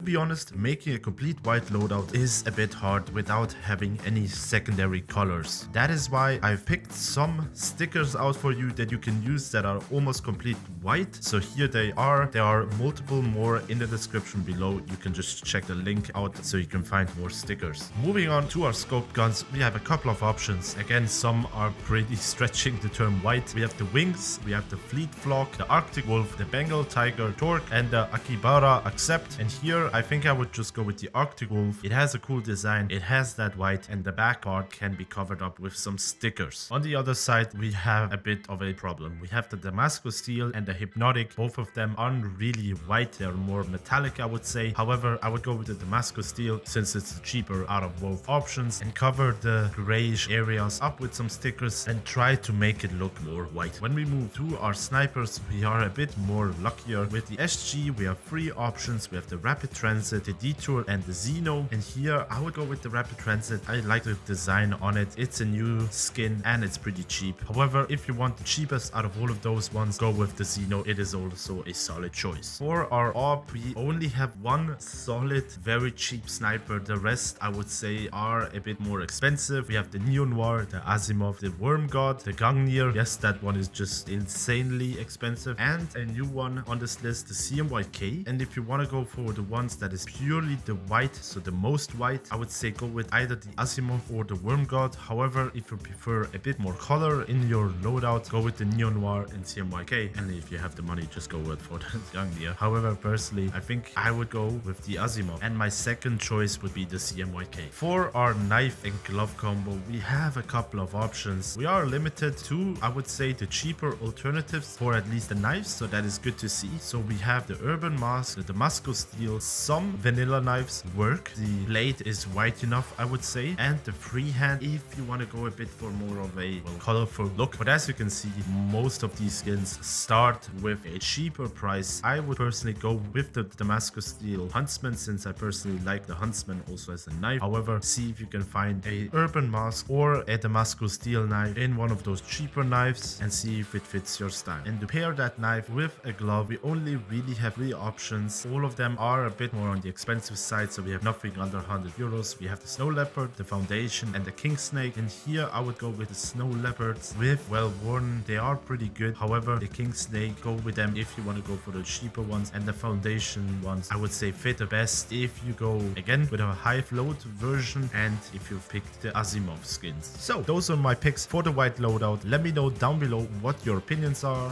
be honest, making a complete white loadout is a bit hard without having any secondary colors. That is why I've picked some stickers out for you that you can use that are almost complete white. So here they are. There are multiple more in the description below. You can just check the link out so you can find more stickers. Moving on to our scoped guns, we have a couple of options. Again, some are pretty stretching the term white. We have the Wings, we have the Fleet Flock, the Arctic Wolf, the Bengal Tiger Torque, and the Akibara Accept. And here I think I would just go with the Arctic Wolf. It has a cool design, it has that white, and the back part can be covered up with some stickers. On the other side, we have a bit of a problem. We have the Damascus Steel and the Hypnotic. Both of them aren't really white, they're more metallic, I would say. However, I would go with the Damascus Steel since it's cheaper out of both options, and cover the grayish areas up with some stickers and try to make it look more white. When we move to our snipers, we are a bit more luckier. With the SG, we have three options. We have the Rapid Transit, the Detour, and the Xeno. And here I would go with the Rapid Transit. I like the design on it. It's a new skin and it's pretty cheap. However, if you want the cheapest out of all of those ones, go with the Xeno. It is also a solid choice. For our AWP, we only have one solid, very cheap sniper. The rest, I would say, are a bit more expensive. We have the Neo Noir, the Asimov, the Worm God, the Gangnir. Yes, that one is just insanely expensive. And a new one on this list, the CMYK. And if you want to go for the ones that is purely the white, so the most white, I would say go with either the Asimov or the Worm God. However, if you prefer a bit more color in your loadout, go with the Neo Noir and CMYK. And if you have the money, just go with for the Gangnir. However, personally, I think I would go with the Asimov. And my second choice would be the CMYK. For our knife and glove combo, we have a couple of options. We are limited to, I would say, the cheaper alternatives for at least the knives, so that is good to see. So we have the Urban Mask, the Damascus Steel. Some vanilla knives work. The blade is white enough, I would say, and the freehand if you want to go a bit for more of a colorful look. But as you can see, most of these skins start with a cheaper price. I would personally go with the Damascus Steel Huntsman since I personally like the Huntsman also as a knife. However, see if you can find a Urban Mask or a Damascus Steel knife in one of those cheaper knives and see if it fits your style. And to pair that knife with a glove, we only really have three options. All of them are a bit more on the expensive side, so we have nothing under 100 euros. We have the Snow Leopard, the Foundation, and the King Snake. And here I would go with the Snow Leopards with well worn. They are pretty good. However, the King Snake, go with them if you want to go for the cheaper ones, and the Foundation ones I would say fit the best if you go again with a high float version and if you pick the Asimov skins. So those are my picks for the white loadout. Let me know down below what your opinions are.